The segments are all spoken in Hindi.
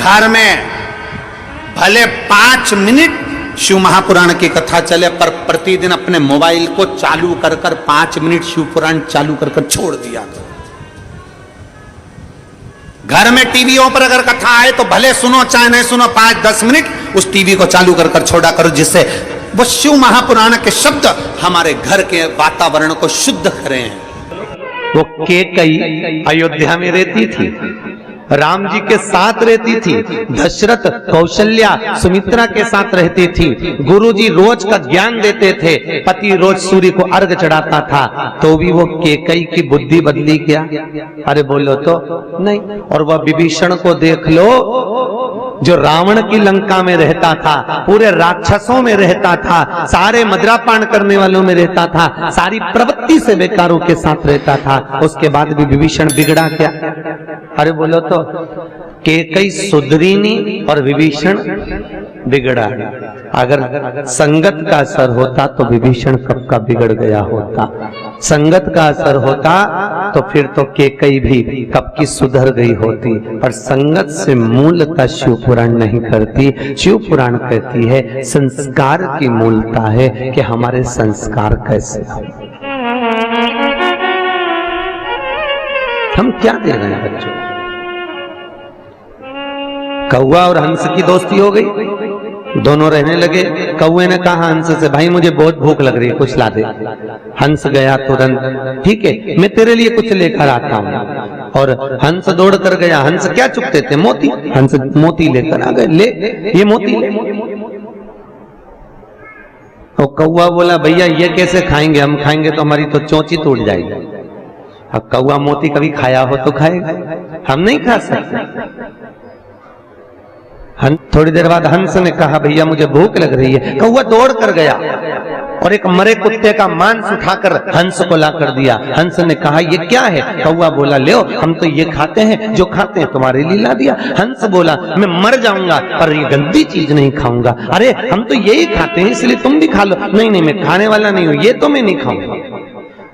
घर में भले 5 मिनट शिव महापुराण की कथा चले, पर प्रतिदिन अपने मोबाइल को चालू कर 5 मिनट शिव पुराण चालू कर छोड़ दिया। घर में टीवीओं पर अगर कथा आए तो भले सुनो चाहे नहीं सुनो, 5-10 मिनट उस टीवी को चालू कर छोड़ा करो, जिससे वो शिव महापुराण के शब्द हमारे घर के वातावरण को शुद्ध करें। वो कैकेयी अयोध्या में रहती थी, राम जी के साथ रहती थी, दशरथ कौशल्या सुमित्रा के साथ रहती थी, गुरुजी रोज का ज्ञान देते थे, पति रोज सूर्य को अर्घ चढ़ाता था, तो भी वो कैकेयी की बुद्धि बदली क्या? अरे बोलो तो नहीं। और वह विभीषण को देख लो, जो रावण की लंका में रहता था, पूरे राक्षसों में रहता था, सारे मदिरापान करने वालों में रहता था, सारी प्रवृत्ति से बेकारों के साथ रहता था, उसके बाद भी विभीषण बिगड़ा क्या? अरे बोलो तो कैकेयी सुधरी नहीं और विभीषण बिगड़ा। अगर संगत का असर होता तो विभीषण कब का बिगड़ गया होता, संगत का असर होता तो फिर तो कैकेयी भी कब की सुधर गई होती। और संगत से मूलता शिव पुराण नहीं करती, शिव पुराण कहती है संस्कार की मूलता है कि हमारे संस्कार कैसे हो, हम क्या दे रहे हैं बच्चों। कौवा और हंस की दोस्ती हो गई, दोनों रहने लगे। कौवे ने कहा हंस से, भाई मुझे बहुत भूख लग रही है, कुछ ला दे। हंस गया तुरंत, ठीक है मैं तेरे लिए कुछ लेकर आता हूँ। और हंस दौड़ कर गया। हंस क्या चुपते थे? मोती। हंस मोती लेकर आ गए, ले ये मोती ले। और कौवा बोला भैया ये कैसे खाएंगे, हम खाएंगे तो हमारी तो चोंची टूट जाएगी। अब कौवा मोती कभी खाया हो तो खाएगा, हम नहीं खा सकते। थोड़ी देर बाद हंस ने कहा भैया मुझे भूख लग रही है। कौवा दौड़ कर गया और एक मरे कुत्ते का मांस उठाकर हंस को ला कर दिया। हंस ने कहा ये क्या है? कौवा बोला ले हम तो ये खाते हैं, जो खाते हैं तुम्हारे लिए ला दिया। हंस बोला मैं मर जाऊंगा पर ये गंदी चीज नहीं खाऊंगा। अरे हम तो यही खाते हैं इसलिए तुम भी खा लो। नहीं नहीं मैं खाने वाला नहीं हूं, ये तो मैं नहीं खाऊंगा।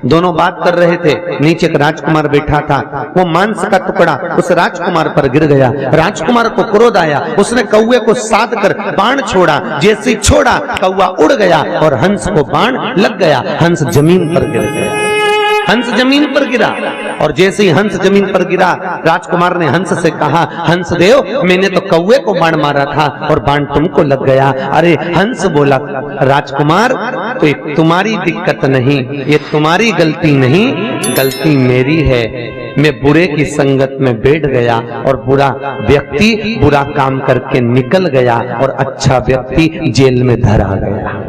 दोनों बात कर रहे थे, नीचे एक राजकुमार बैठा था, वो मांस का टुकड़ा उस राजकुमार पर गिर गया। राजकुमार को क्रोध आया, उसने कौवे को साध कर बाण छोड़ा, जैसे छोड़ा कौवा उड़ गया और हंस को बाण लग गया। हंस जमीन पर गिर गया, हंस जमीन पर गिरा। और जैसे ही हंस जमीन पर गिरा, राजकुमार ने हंस से कहा हंस देव मैंने तो कौवे को बाण मारा था और बाण तुमको लग गया। अरे हंस बोला राजकुमार तो ये तुम्हारी दिक्कत नहीं, ये तुम्हारी गलती नहीं, गलती मेरी है। मैं बुरे की संगत में बैठ गया और बुरा व्यक्ति बुरा काम करके निकल गया और अच्छा व्यक्ति जेल में धरा गया।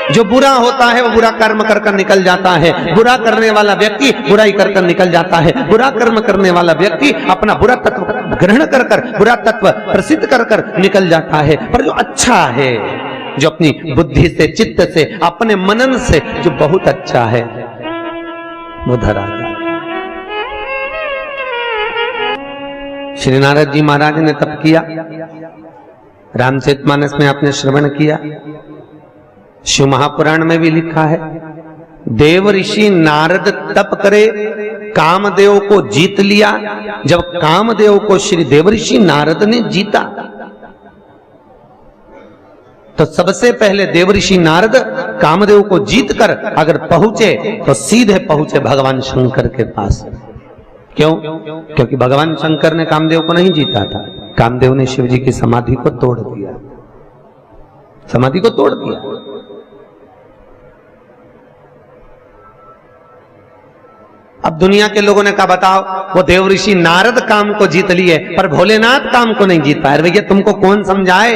जो बुरा होता है वो बुरा कर्म कर कर निकल जाता है, बुरा करने वाला व्यक्ति बुराई कर कर निकल जाता है, बुरा कर्म करने वाला व्यक्ति अपना बुरा तत्व ग्रहण कर कर बुरा तत्व प्रसिद्ध कर कर निकल जाता है। पर जो अच्छा है, जो अपनी बुद्धि से चित्त से अपने मनन से जो बहुत अच्छा है वो धरा जाता। श्री नारद जी महाराज ने तप किया, रामचरितमानस में आपने श्रवण किया, शिव महापुराण में भी लिखा है देव ऋषि नारद तप करे कामदेव को जीत लिया। जब कामदेव को श्री देव ऋषि नारद ने जीता तो सबसे पहले देव ऋषि नारद कामदेव को जीत कर अगर पहुंचे तो सीधे पहुंचे भगवान शंकर के पास। क्यों? क्योंकि भगवान शंकर ने कामदेव को नहीं जीता था, कामदेव ने शिव जी की समाधि को तोड़ दिया, समाधि को तोड़ दिया। अब दुनिया के लोगों ने कहा बताओ वो देव ऋषि नारद काम को जीत लिए पर भोलेनाथ काम को नहीं जीत पाए। भैया तुमको कौन समझाए?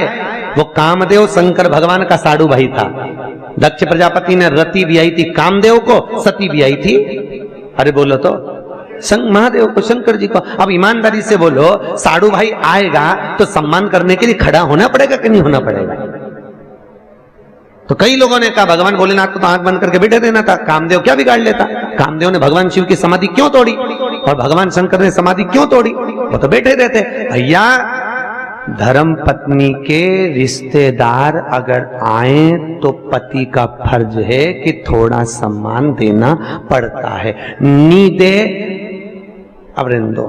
वो कामदेव शंकर भगवान का साडू भाई था। दक्ष प्रजापति ने रति भी आई थी कामदेव को, सती भी आई थी। अरे बोलो तो महादेव को, शंकर जी को। अब ईमानदारी से बोलो, साडू भाई आएगा तो सम्मान करने के लिए खड़ा होना पड़ेगा कि नहीं होना पड़ेगा? तो कई लोगों ने कहा भगवान भोलेनाथ को तो आंख बंद करके बैठे देना था, कामदेव क्या बिगाड़ लेता? कामदेव ने भगवान शिव की समाधि क्यों तोड़ी और भगवान शंकर ने समाधि क्यों तोड़ी? वो तो बैठे रहते। भैया धर्म पत्नी के रिश्तेदार अगर आए तो पति का फर्ज है कि थोड़ा सम्मान देना पड़ता है। नी दे अब रहने दो।